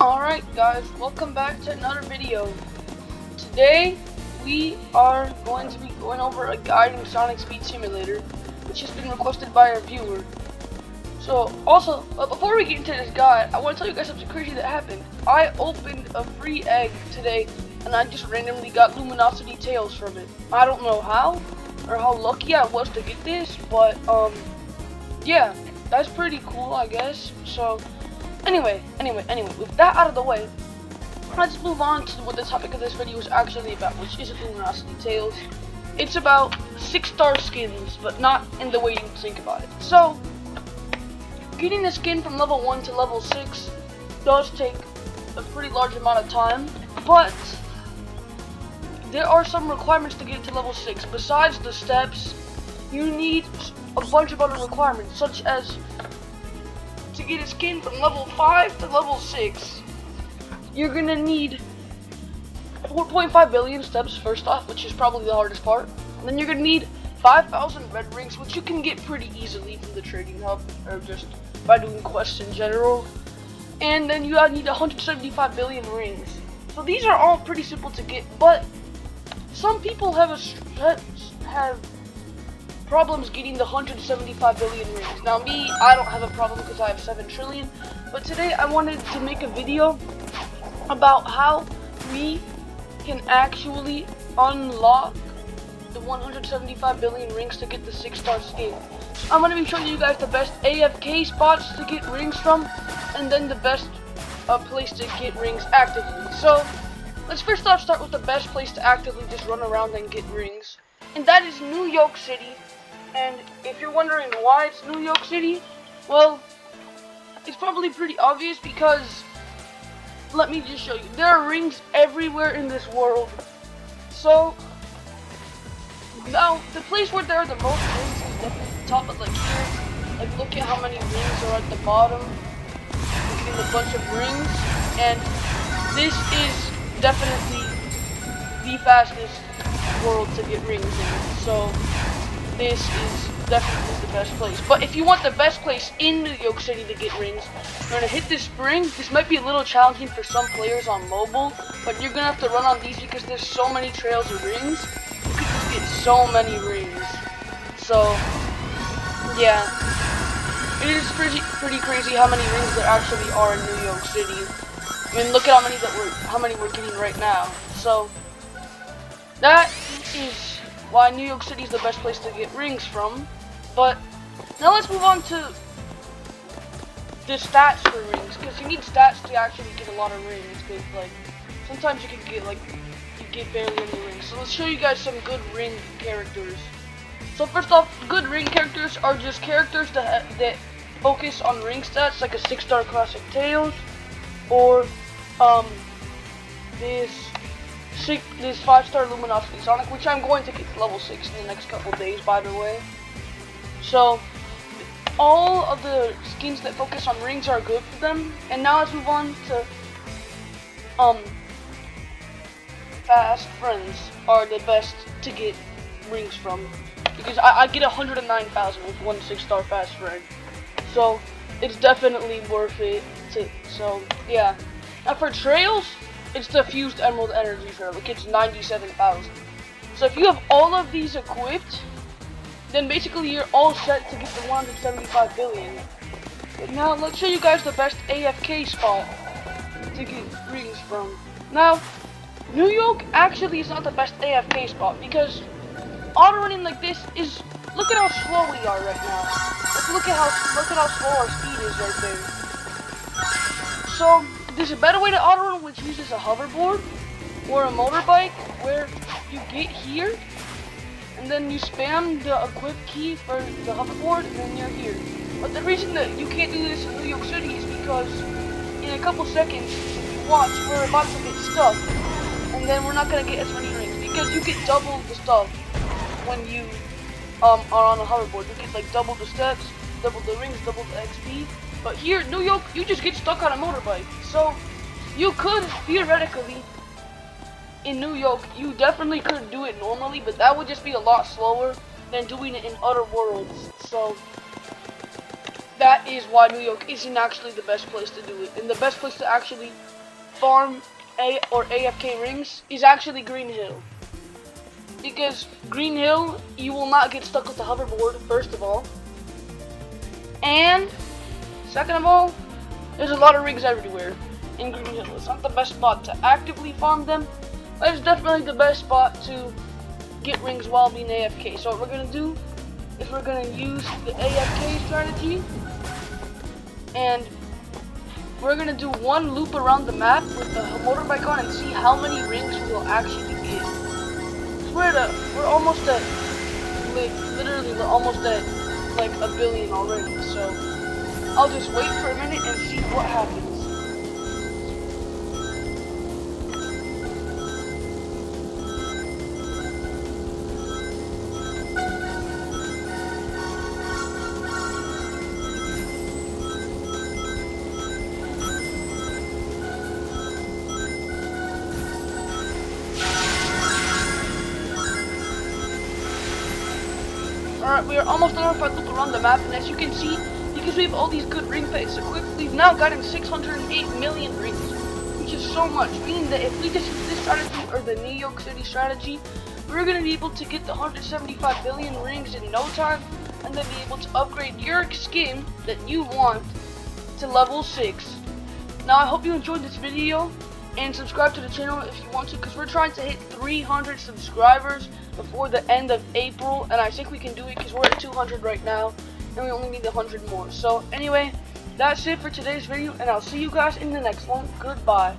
Alright guys, welcome back to another video. Today we are going to be going over a guide in Sonic Speed Simulator, which has been requested by our viewer. So also, before we get into this guide, I want to tell you guys something crazy that happened. I opened a free egg today and I just randomly got Luminosity Tails from it. I don't know how or how lucky I was to get this, but yeah, that's pretty cool, I guess. So Anyway, with that out of the way, let's move on to what the topic of this video is actually about, which isn't Luminosity Tails. It's about 6-star skins, but not in the way you think about it. So, getting a skin from level 1 to level 6 does take a pretty large amount of time, but there are some requirements to get to level 6. Besides the steps, you need a bunch of other requirements, such as to get a skin from level 5 to level 6, you're gonna need 4.5 billion steps first off, which is probably the hardest part. And then you're gonna need 5,000 red rings, which you can get pretty easily from the trading hub, or just by doing quests in general. And then you need 175 billion rings. So these are all pretty simple to get, but some people have problems getting the 175 billion rings. Now me, I don't have a problem because I have 7 trillion, but today I wanted to make a video about how we can actually unlock the 175 billion rings to get the 6-star skin. I'm going to be showing you guys the best AFK spots to get rings from, and then the best place to get rings actively. So let's first off start with the best place to actively just run around and get rings, and that is New York City. And if you're wondering why it's New York City, well, it's probably pretty obvious because, let me just show you, there are rings everywhere in this world. So, now, the place where there are the most rings is definitely the top of like here. Like, look at how many rings are at the bottom. You're getting a bunch of rings, and this is definitely the fastest world to get rings in. So, this is definitely the best place. But if you want the best place in New York City to get rings, you're gonna hit this spring. This might be a little challenging for some players on mobile, but you're gonna have to run on these because there's so many trails of rings. You can just get so many rings. So yeah, it is pretty crazy how many rings there actually are in New York City. I mean, look at how many we're getting right now. So that is why New York City is the best place to get rings from. But now let's move on to the stats for rings, because you need stats to actually get a lot of rings, because like sometimes you can get barely any rings. So let's show you guys some good ring characters. So first off, good ring characters are just characters that focus on ring stats, like a 6-star classic Tails, or this 5-star Luminosity Sonic, which I'm going to get to level 6 in the next couple days, by the way. So all of the skins that focus on rings are good for them. And now let's move on to fast friends are the best to get rings from, because I get 109,000 with one 6-star fast friend. So it's definitely worth it so yeah. Now for trails, it's the Fused Emerald Energy Trail. It gets 97,000. So if you have all of these equipped, then basically you're all set to get the 175 billion. But now let's show you guys the best AFK spot to get rings from. Now, New York actually is not the best AFK spot, because auto running like this is, look at how slow we are right now. Look at how slow our speed is right there. So there's a better way to auto run, which uses a hoverboard or a motorbike, where you get here and then you spam the equip key for the hoverboard and then you're here. But the reason that you can't do this in New York City is because in a couple seconds, watch, we're about to get stuck, and then we're not gonna get as many rings, because you get double the stuff when you are on a hoverboard. You get like double the steps, double the rings, double the XP. But here in New York, you just get stuck on a motorbike. So you could theoretically, in New York, you definitely could do it normally, but that would just be a lot slower than doing it in other worlds. So that is why New York isn't actually the best place to do it. And the best place to actually farm AFK rings is actually Green Hill. Because Green Hill, you will not get stuck with the hoverboard, first of all. And second of all, there's a lot of rigs everywhere in Green Hill. It's not the best spot to actively farm them, but it's definitely the best spot to get rings while being AFK. So what we're going to do is we're going to use the AFK strategy, and we're going to do one loop around the map with the motorbike on and see how many rings we'll actually get. We're almost at, literally we're almost at like 1 billion already, so I'll just wait for a minute and see what happens. Alright, we are almost done with our loop around the map, and as you can see, because we have all these good ring pets equipped, we've now gotten 608 million rings, which is so much, meaning that if we just use this strategy or the New York City strategy, we're going to be able to get the 175 billion rings in no time, and then be able to upgrade your skin that you want to level 6. Now I hope you enjoyed this video, and subscribe to the channel if you want to, because we're trying to hit 300 subscribers before the end of April, and I think we can do it because we're at 200 right now, and we only need 100 more. So anyway, that's it for today's video, and I'll see you guys in the next one. Goodbye.